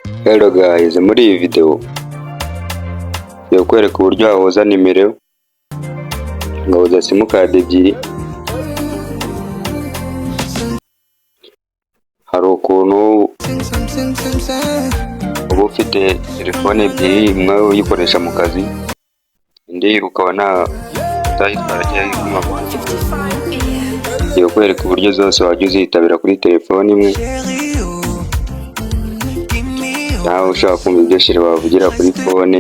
Hello guys, muri iyi video ngiye kwereka uburyo wahuza nimero ngahuza simukadi ebyiri. Hari ukuntu uba ufite telefone ebyiri, imwe uyikoresha mu kazi, indi ukaba utayitwara cyangwa ikumva. Ngiye kwereka uburyo zose wajya uzitabira kuri telefone imwe, nawe ushaka kumva ibyo shiri wavugira kuri fone.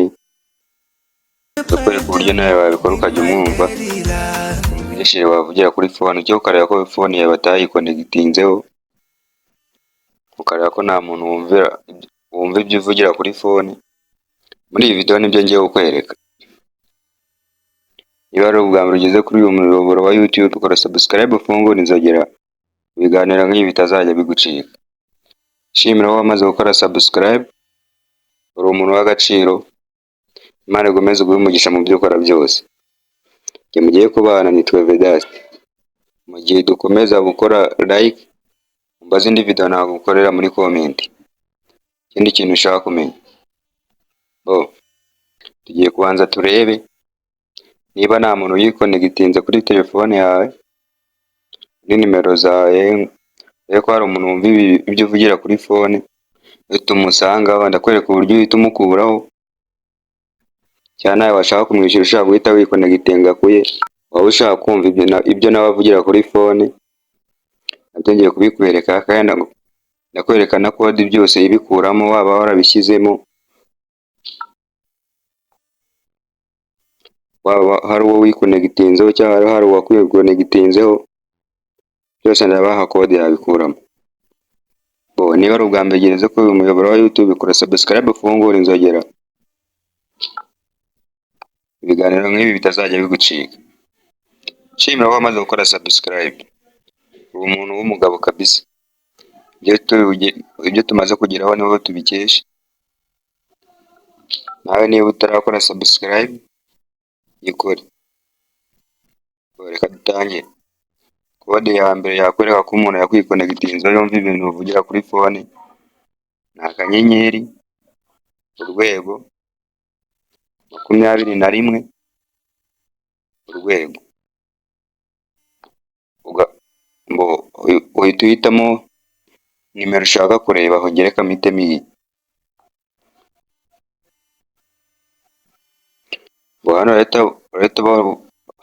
Kwereka uburyo nawe wabikora ukajya umwumva ibyo shiri wavugira kuri fone, cyo ukareba ko fone yawe batayikonegitinzeho, ukareba ko nta muntu wumva ibyo uvugira kuri fone. Muri iyi video nibyo ngiye kukwereka. Niba ari ubwa mbere ugeze kuri uyu muyoboro wa YouTube, ukora subscribe, ufungure inzogera, ibiganiro nk'ibi bitazajya bigucika. Shimira wowe wamaze gukora subscribe, uri umuntu w'agaciro. Imana igomeze guha umugisha mu byo ukora byose. Njye mugiye kubana nitwe Vedaste. Mu gihe dukomeza gukora like, umbaze indi video nagukorera muri comment. Ikindi kintu ushaka kumenya, tugiye kubanza turebe niba nta muntu uyikonegitinze kuri telefone yawe ni nimero zawe. Ko hari umuntu wumva ibyo uvugira kuri fone, uhita umusanga, ndakwereka uburyo uhita umukuraho, cyane nawe washaka kumwishyura ushaka guhita wikonegitinga kuye, waba ushaka kumva ibyo nawe avugira kuri fone, nabyo ngiye kubikwereka. Kandi ndakwereka na kode byose ibikuramo, waba warabishyizemo, waba hari uwo wikonegitinzeho cyangwa hari uwakwikonegitinzeho, byose ndabaha kode yabikuramo. Niba ari ubwa mbere ugeze kuri uyu muyoboro wa YouTube, kora subscribe, ufungure inzogera, ibiganiro nk'ibi bitazajya bigucika. Shimira wowe wamaze gukora subscribe, uri umuntu w'umugabo kabisa. Ibyo tumaze kugeraho niho tubikesha. Nawe niba utarakora subscribe, yikore. Reka dutangire. Kode ya mbere yakwereka ko umuntu yakwikonegitinze yumva ibintu uvugira kuri fone, ni akanyenyeri urwego 21 urwego. Uhita uhitamo nimero ushaka kureba, aho gereka mitemo iyi.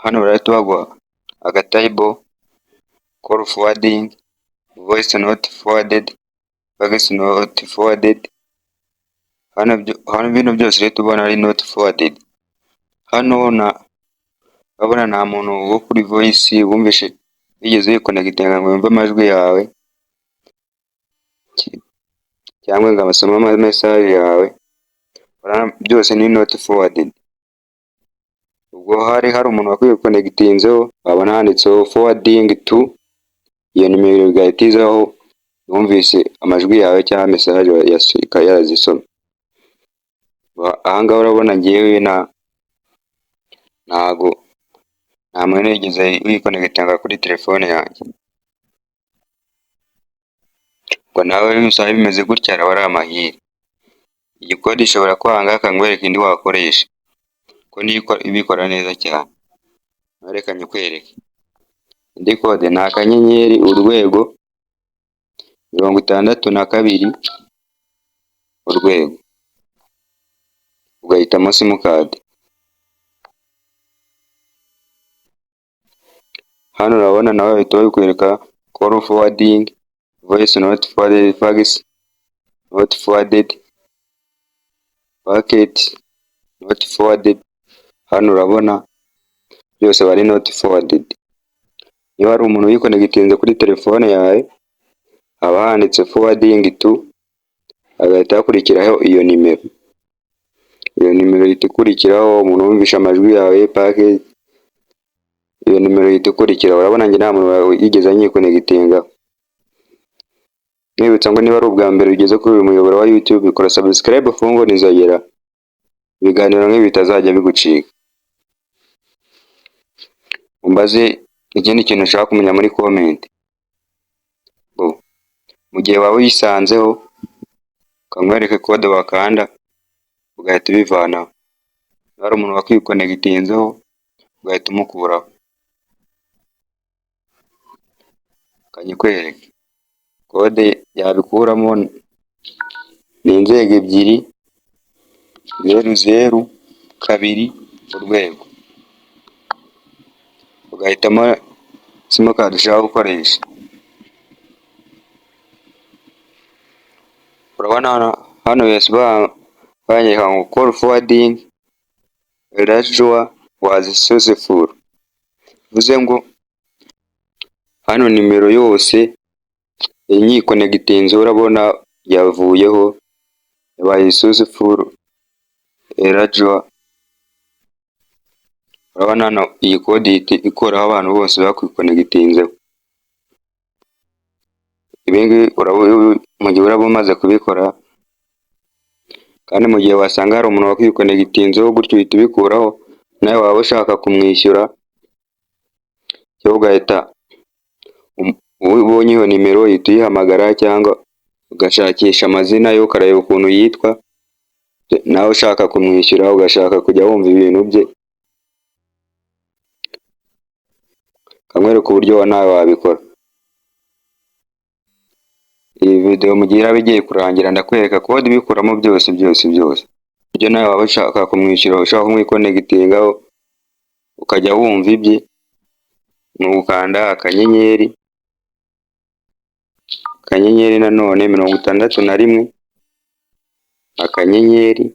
Hano barahita baguha agatable, call forwarding, voice not forwarded, fax not forwarded. Hano ibintu byose rero ubona ari not forwarded. Hano urabona nta muntu wo kuri voice wumvishe wigeze wikonegitinga ngo yumve amajwi yawe cyangwa ngo abasome message yawe, byose ni not forwarded. Ubwo hari umuntu wakwikonegitinzeho, wabona handitseho forwarding to, iyo nimero igahita izaho yumvise amajwi yawe cyangwa message yazisoma. Ahangaha urabona ngewe nta muntu yigeze wikonegitinga kuri telefone yanjye. Ubwo nawe usanga bimeze gutya, araba ari amahire. Iyi kode ishobora kwanga, akangwereka indi wakoresha, ko niyo ibikora neza cyane. Reka nyikwereke. Indi kode ni akanyenyeri urwego 62 urwego, ugahitamo simukadi. Hano urabona nawe bahita babikwereka call forwarding, voice not forwarded, fax not forwarded, packet not forwarded. Hano urabona byose bari not forwarded. Niba hari umuntu wikonegitinze kuri telefone yawe, haba handitse forwarding to, agahita hakurikiraho iyo nimero. Iyo nimero ihita ikurikiraho umuntu wumvisha amajwi yawe, packet, iyo nimero ihita ikurikiraho. Urabona njye nta muntu yigeze anyikonegitinga. Nibutsa ngo niba ari ubwa mbere ugeze kuri uyu muyoboro wa YouTube, ukora subscribe, ufungure inzogera, ibiganiro nk'ibi bitazajya bigucika. Umbaze ikindi kintu ushaka kumenya muri comment. Mu gihe waba uyisanzeho, kamwereke kode wakanda ugahita ubivanaho. Hari umuntu wakwikonegitinzeho ugahita umukuraho. Kanyikwereke kode yabikuramo ni inzego ebyiri, 00, 2 urwego, ugahitamo simukadi ushaka gukoresha. Urabona hano banyereka ngo call forwarding Rajwa was successful, bivuze ngo hano nimero yose inyikonegitinze urabona yavuyeho, yabaye successful Rajwa. Urabona hano iyi kode ikoraho abantu bose bakwikonegitinzeho. Ibingibi mu gihe uraba umaze kubikora, kandi mu gihe wasanga hari umuntu wakwikonegitinzeho gutyo uhita ubikuraho, nawe waba ushaka kumwishyura, cyo ugahita ubonye iyo nimero uhita uyihamagara cyangwa ugashakisha amazina yo ukareba ukuntu yitwa, nawe ushaka kumwishyura ugashaka kujya wumva ibintu bye, kamwereka uburyo nawe wabikora. Iyi video mu gihe iraba igiye kurangira ndakwereka kode ibikuramo byose. Ibyo nawe waba ushaka kumwishyura, ushaka kumwikonegitingaho ukajya wumva ibye, ni ugukanda akanyenyeri nanone 61 akanyenyeri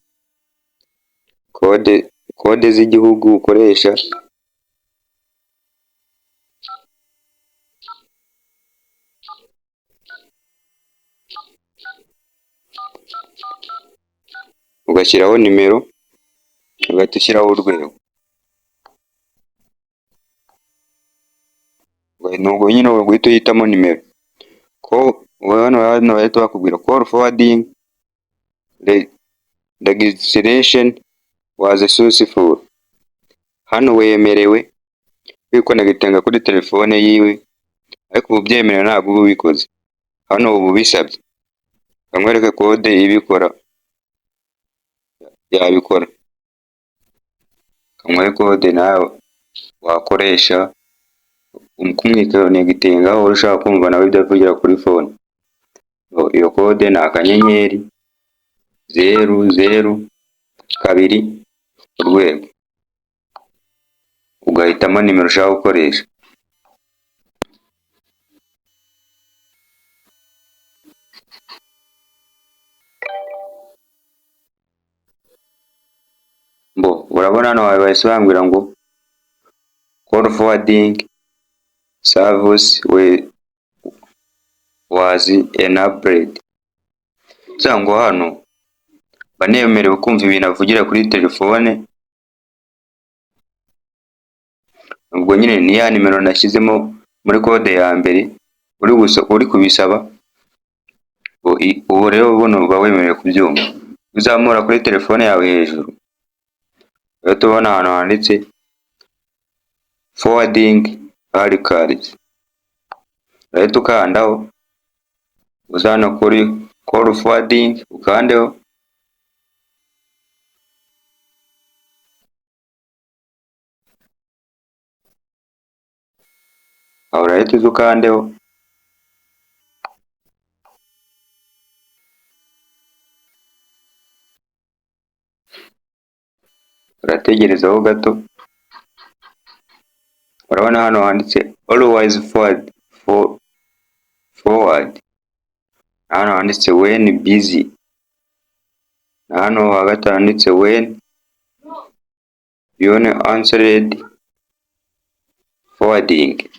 kode z'igihugu ukoresha, ugashyiraho nimero, ugahita ushyiraho urwego. Nubwo nyine guhita uhitamo nimero ko hano bahita bakubwira call forwarding registration was successful. Hano wemerewe kwikonegitinga kuri telefone yiwe, ariko ubu byemerewe ntabwo uba ubikoze. Hano ubu bisabye kamwereke kode ibikora, yabikora. Kamwereke kode nawe wakoresha kumwikonegitingaho urashaka kumva nawe ibyo avugira kuri phone. Iyo kode ni akanyenyeri 00, 2 urwego, ugahitamo nimero ushaka gukoresha. Urabona hano bahise bambwira ngo call forwarding service was enabled. Cyangwa hano banemerewe kumva ibintu avugira kuri telefone. Ubwo nyine ni ya nimero nashyizemo muri kode ya mbere uri kubisaba. Ubu rero uba wemerewe kubyumva. Uzamura kuri telefone yawe hejuru, rero tubona ahantu handitse forwarding hard cards, rero tukandaho, uzana kuri call forwarding ukandeho, aho urahita uza ukandeho, urategerezaho gato. Urabona hano handitse always forward, hano handitse when busy, na hano hagati handitse when answered forwarding.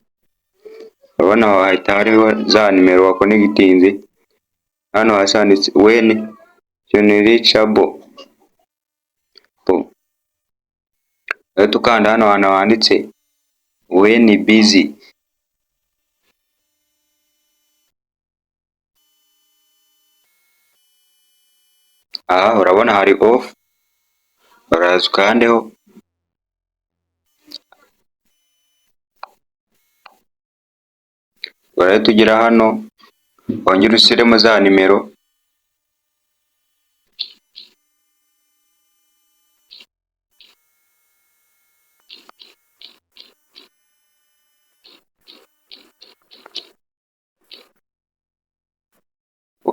Urabona hahita hariho za nimero wakonegitinze. Hano hasi handitse when unreachable. Rero tukanda hano hantu handitse when busy, aha urabona hari off, uraza ukandeho, urahita ugera hano wongera ushyiremo za nimero,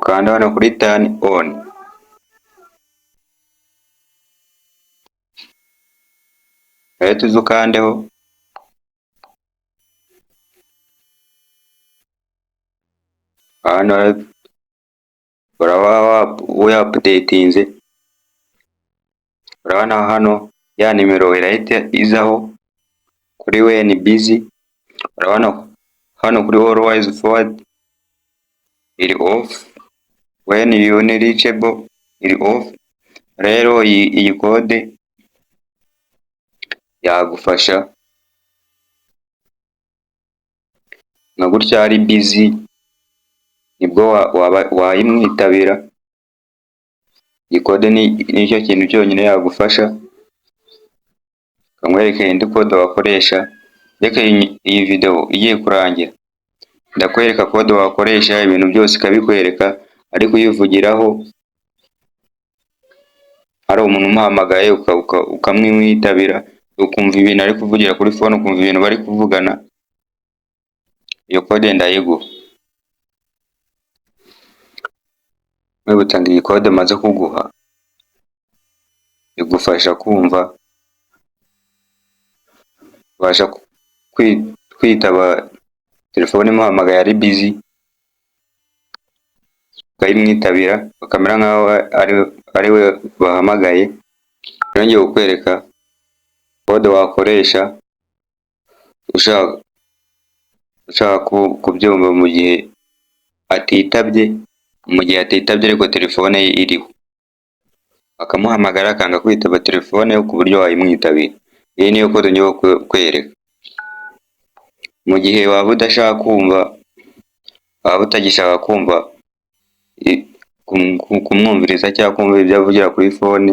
ukanda hano kuri turn on, urahita uza ukandeho, hano uraba wapudetinze, urabona hano ya nimero irahita izaho kuri when busy, urabona hano kuri always forward iri off, when unreachable iri off. Rero iyi kode yagufasha nka gutya ari busy nibwo wayimwitabira. Iyi kode nicyo kintu cyonyine yagufasha. Kamwereke indi kode wakoresha, reka iyi video igiye kurangira ndakwereka kode wakoresha, ibintu byose ikabikwereka, ariko uyivugiraho hari umuntu umuhamagaye ukamwitabira, ukumva ibintu ari kuvugira kuri phone, ukumva ibintu bari kuvugana, iyo kode ndayiguha. Mwibutsa ngo iyi kode maze kuguha igufasha kumva, ubasha kwitaba telefone imuhamagaye ari busy, ukayimwitabira bakamera nkaho ari we bahamagaye. Nongeye kukwereka kode wakoresha ushaka kubyumva mu gihe atitabye, ariko telefone ye iriho, akamuhamagara akanga kwitaba telefone ku buryo wayimwitabira. Iyi niyo kode ngiye kukwereka. Mu gihe waba utagishaka kumva kumwumviriza cyangwa kumva ibyo avugira kuri phone,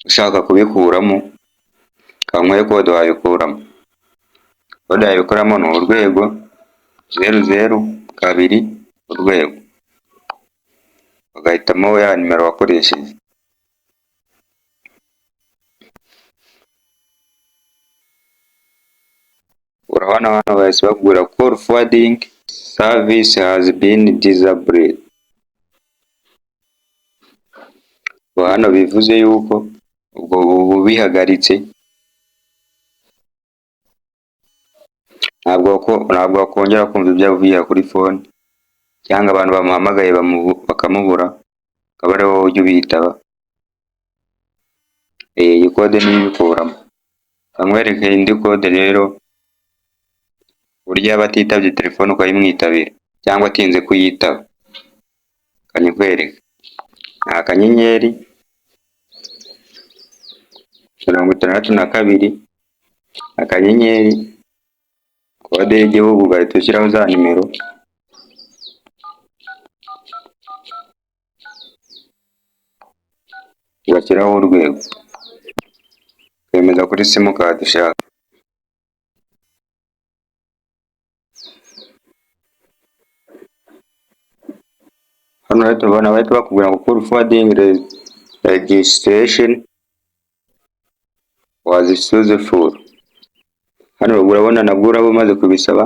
ushaka kubikuramo, kanyweye kode wabikuramo. Kode wabikuramo ni urwego 00 urwego, ugahitamo ya nimero wakoresheje. Urabona hano bahise bakubwira call forwarding service has been disabled. Hano bivuze yuko ubwo bihagaritse, ntabwo wakongera kumva ibyo avugira kuri phone, cyangwa abantu bamuhamagaye bakamubura akaba ari wowe ujya ubitaba. Iyi kode niyo ibikuramo. Kamwereke indi kode rero burya yaba atitabye telefone ukayimwitabira cyangwa atinze kuyitaba, kanyikwereka ni akanyenyeri 62 akanyenyeri kode y'igihugu, ugahita ushyiraho za nimero, ugashyiraho urwego, ukemeza kuri simukadi ushaka. Hano rero tubona bahita bakubwira ngo call forwarding registration was successful. Hano urabona nabwo uraba umaze kubisaba,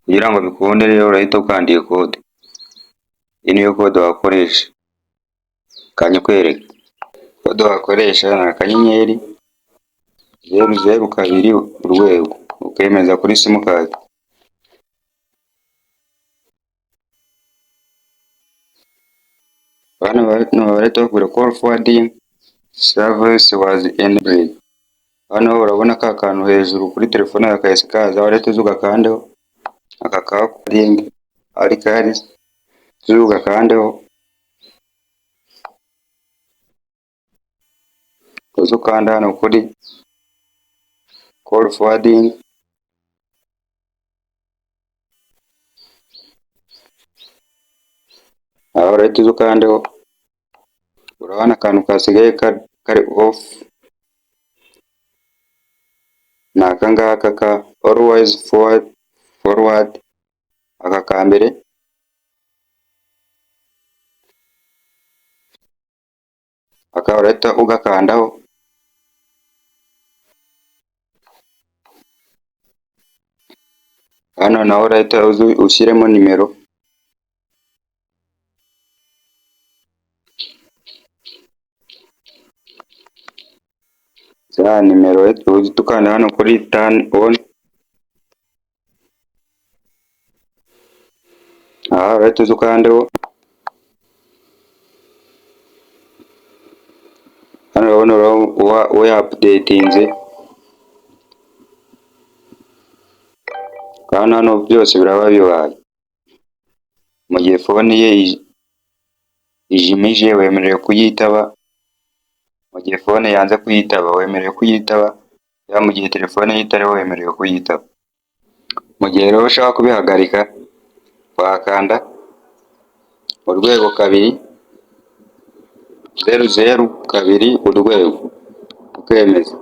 kugira ngo bikunde rero urahita ukanda iyi kode. Iyi niyo kode wakoresha, kanyikwereka. Kode wakoresha ni akanyenyeri 00 urwego, ukemeza kuri simukadi. Hano bahita bakubwira call forwarding service was enabled. Hano urabona ka kantu hejuru kuri telefone kakahise kaza, warahita uza ugakandeho, aka ka calling ari kari uza ugakandeho, uza ukanda hano kuri call forwarding, aho urahita uza ukandeho. Urabona akantu kasigaye kari off, ni aka ngaka ka always forward, aka ka mbere. Aka urahita ugakandaho, hano naho urahita ushyiremo nimero za nimero uhita ukanda hano kuri turn on. Aha urahita uza ukandeho. Hano urabona uwo yapudetinze, kandi hano byose biraba bibaye. Mu gihe fone ye ijimije wemerewe kuyitaba, mu gihe fone yanze kuyitaba wemerewe kuyitaba, ya mu gihe telefone ye itariho wemerewe kuyitaba. Mu gihe rero ushaka kubihagarika wakanda urwego 2 00 2 urwego ukemeza.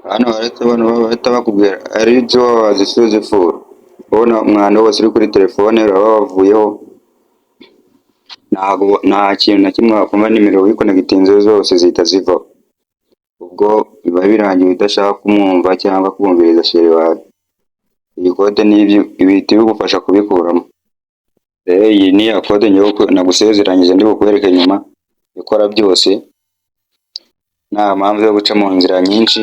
Hano bahita bakubwira ari byo wazisuze furu. Ubona umwanda wose uri kuri telefone uraba wavuyeho, nta kintu na kimwe wakumva, nimero wikonegitinze zose zihita zivaho. Ubwo biba birangiye udashaka kumwumva cyangwa kumviriza sheri wawe. Iyi kode ibihita bigufasha kubikuramo. Rero iyi ni ya kode nagusezeranyije ndi bukwereke nyuma, ikora byose nta mpamvu yo guca mu nzira nyinshi.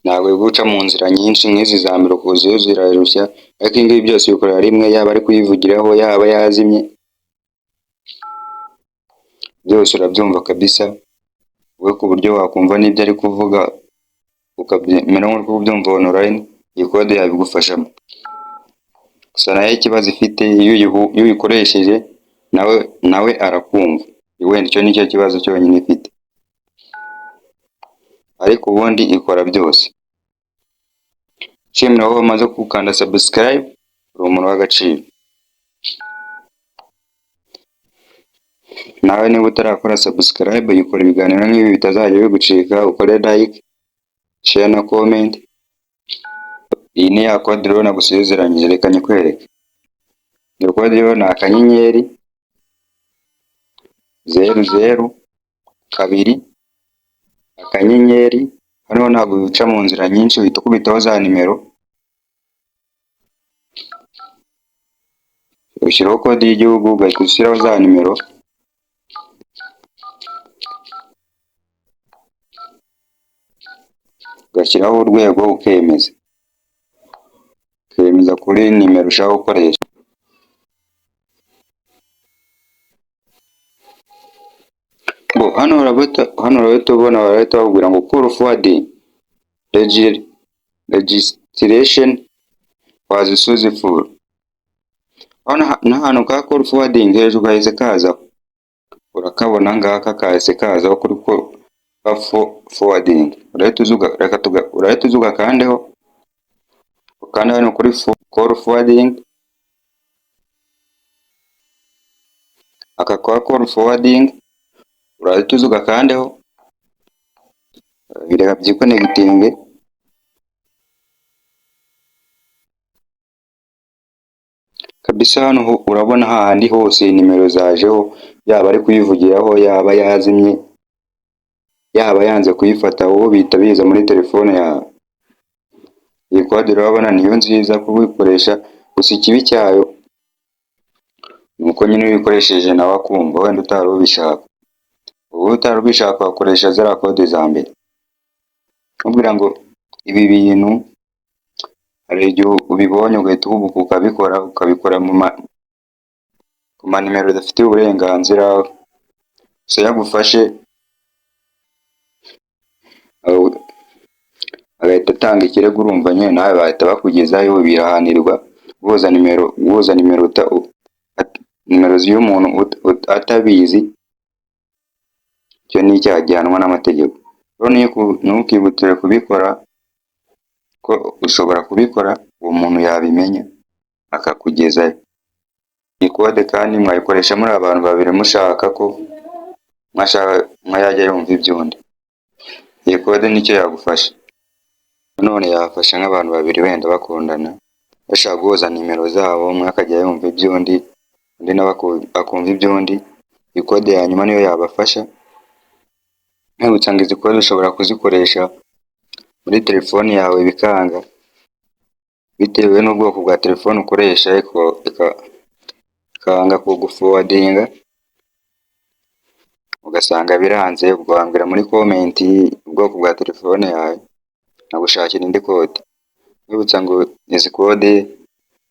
Ntabwo uri guca mu nzira nyinshi nk'izi za mbere kuzuye zirarushya, ariko ibi ngibi byose bikorera rimwe, yaba ari kuyivugiraho yaba yazimye, byose urabyumva kabisa. We ku buryo wakumva n'ibyo ari kuvuga ukamera nk'uri kubyumva online, iyi kode yabigufashamo. Gusa nayo ikibazo ifite iyo uyikoresheje nawe arakumva, wenda icyo nicyo kibazo cyonyine ifite, ariko ubundi ikora byose. Nshimira wowe wamaze gukanda subscribe, uri umuntu w'agaciro. Nawe niba utarakora subscribe, yikora ibiganiro nk'ibi bitazajya bigucika, ukore like, share na comment. Iyi ni ya kode rero nagusezeranyije, reka nyikwereke. Iyo kode rero ni 00 2 akanyenyeri. Hano ntabwo bica mu nzira nyinshi, uhita ukubitaho za nimero, ushyiraho kode y'igihugu, ugahita ushyiraho za nimero, ugashyiraho urwego ukemeza kuri nimero ushaka gukoresha. Hano urahita ubona barahita bakubwira ngo call forwarding registration wazisuze full. Hano ka call forwarding hejuru gahise kaza, urakabona ngaka kahise kaza kuri call forwarding. Urahita uzuga kandeho, ukanda hano kuri call forwarding. Aka kwa call forwarding urahita uzuga kandeho, bireka byikonegitinge. Kabisa hano urabona hahandi hose nimero zajeho, yaba ari kuyivugiraho yaba yazimye yaba yanze kuyifata, wowe bihita biza muri telefone yawe. Iyi kode urabona niyo nziza kubikoresha, gusa ikibi cyayo nuko nyine uyikoresheje nawe akumva, wenda utari ubishaka. Ubu utari ubishaka wakoresha ziriya kode za mbere. Nkubwira ngo ibi bintu hari igihe ubibonye ugahita uhubuka ukabikora ku manimero udafitiye uburenganzira. Gusa yagufashe agahita atanga ikirego, urumva nyine nawe bahita bakugezayo, birahanirwa guhuza nimero z'umuntu atabizi. Icyo ni icyaha gihanwa n'amategeko. Rero ntukihutire kubikora, ko ushobora kubikora uwo muntu yabimenya akakugezayo. Iyi kode kandi mwayikoresha muri abantu babiri mushaka ko umwe yajya yumva iby'undi. Iyi kode nicyo yagufasha. None yafasha nk'abantu babiri wenda bakundana, bashaka guhuza nimero zabo, umwe akajya yumva iby'undi, undi nawe akumva iby'undi. Iyi kode ya nyuma niyo yabafasha. Nkibutsa ngo izi kode ushobora kuzikoresha muri telefone yawe bikanga, bitewe n'ubwoko bwa telefone ukoresha ikanga kugufowadinga ugasanga biranze, ubwo wambwira muri komenti ubwoko bwa telefone yawe nagushakira indi kode. Nkwibutsa ngo izi kode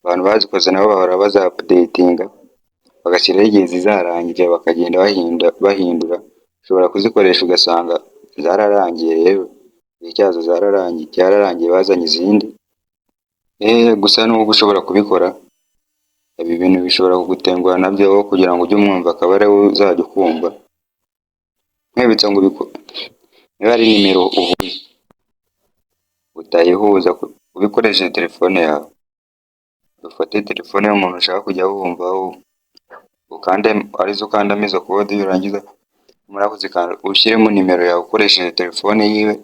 abantu bazikoze nabo bahora baza updatinga bagashyiraho igihe zizarangirira bakagenda bahindura. Ushobora kuzikoresha ugasanga zararangiye, rero igihe cyazo cyararangiye bazanye izindi. Gusa nubwo ushobora kubikora, ibi bintu bishobora kugutenguha nabyo kugira ngo ujye umwumva akaba ari we uzajya ukumva. Nkwibutsa ngo niba ari nimero uhuye utayihuza ubikoresheje telefone yawe, ufate telefone y'umuntu ushaka kujya wumvaho arizo ukandamo izo kode, urangiza umara kuzikanda ushyiremo nimero yawe ukoresheje telefone yiwe,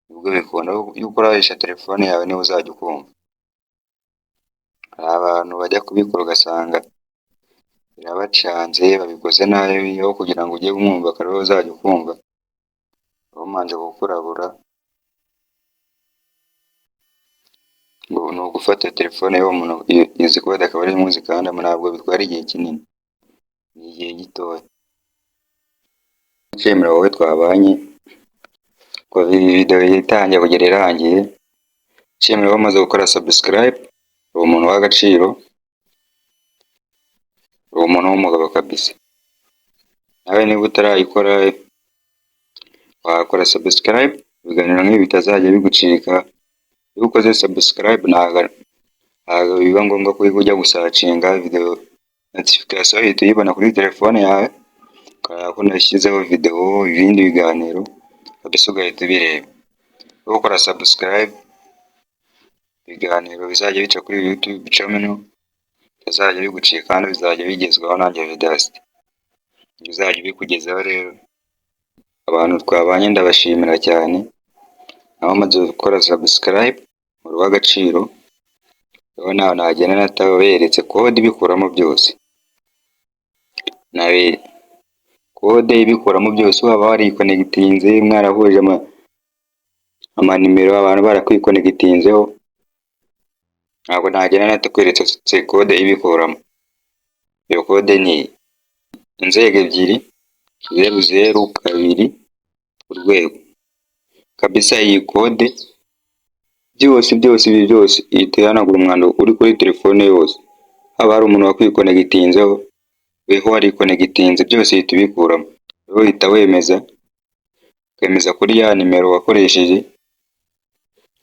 nibwo bikunda. Iyo ukoresha telefone yawe niwe uzajya ukumva. Hari abantu bajya kubikora ugasanga birabacanze, babikoze nabi, aho kugira ngo ujye umwumva akaba ari we uzajya ukumva babanje kukurabura. Ngo ni ugufata telefone y'uwo muntu izi kode akaba ari imwe uzikandamo, ntabwo bitwara igihe kinini, ni igihe gitoya. Nshimira wowe twabanye kuva iyi video itangiye kugera irangiye. Nshimira wowe umaze gukora subscribe, uri umuntu w'agaciro, uri umuntu w'umugabo kabisa. Nawe niba utarayikora wakora subscribe, ibiganiro nk'ibi bitazajya bigucika. Iyo ukoze subscribe ntabwo biba ngombwa ko ujya gusacinga video notification uhita uyibona kuri telefone yawe, ukaba unashyizeho video ibindi biganiro kabisa ugahita ubireba. Iyo ukora subscribe, ibiganiro bizajya bica kuri YouTube channel bizajya bigucika kandi bizajya bigezwaho nanjye Vedaste, bizajya bikugezaho. Rero abantu twabanye ndabashimira cyane, naho umaze gukora subscribe muri w'agaciro. Rero nawe nagenda nataberetse kode ibikuramo byose, nawe kode ibikuramo byose, waba warikonegitinze mwarahuje amanimero abantu barakwikonegitinzeho, ntabwo nagenda natakweretse kode ibikuramo. Iyo kode ni inzego ebyiri 002 urwego kabisa. Iyi kode byose ihita ihanagura umwanda uri kuri telefone yose, haba hari umuntu wakwikonegitinzeho, weho warikonegitinze, byose ihita ubikuramo. Rero uhita ukemeza kuri ya nimero wakoresheje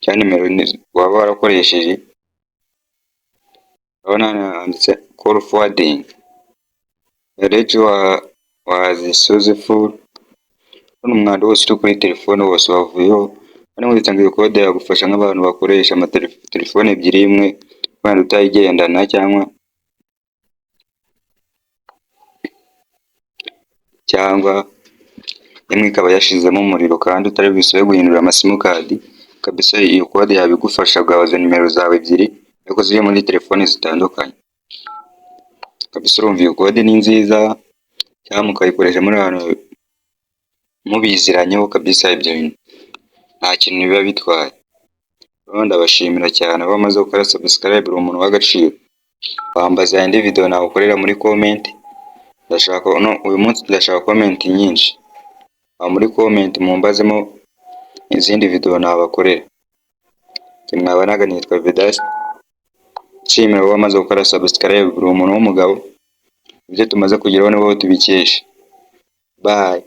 cyangwa nimero waba warakoresheje. Urabona handitse call forwarding, rege successful. Hano umwanda wose uri kuri telefone wose wavuyeho. Hano witanga iyo kode yagufasha nk'abantu bakoresha telefone ebyiri, imwe wenda utayigendana cyangwa imwe ikaba yashizemo umuriro kandi utari bwisube guhindura amasimukadi kabisa. Iyo kode yabigufasha ugahuza nimero zawe ebyiri ariko ziri muri telefone zitandukanye kabisa. Urumva iyo kode ni nziza, cyangwa mukayikoresha muri abantu mubiziranyeho kabisa. Ibyo bintu nta kintu biba bitwaye. Rero ndabashimira cyane abo bamaze gukora subscribe, uri umuntu w'agaciro. Wambaza indi video nagukorera muri comment. Uyu munsi ndashaka comment nyinshi, muri comment mumbazemo izindi video nabakorera. Mwabanaga nitwa Vedaste. Nshimira wowe wamaze gukora subscribe, uri umuntu w'umugabo. Ibyo tumaze kugeraho ni wowe tubikesha. Bye.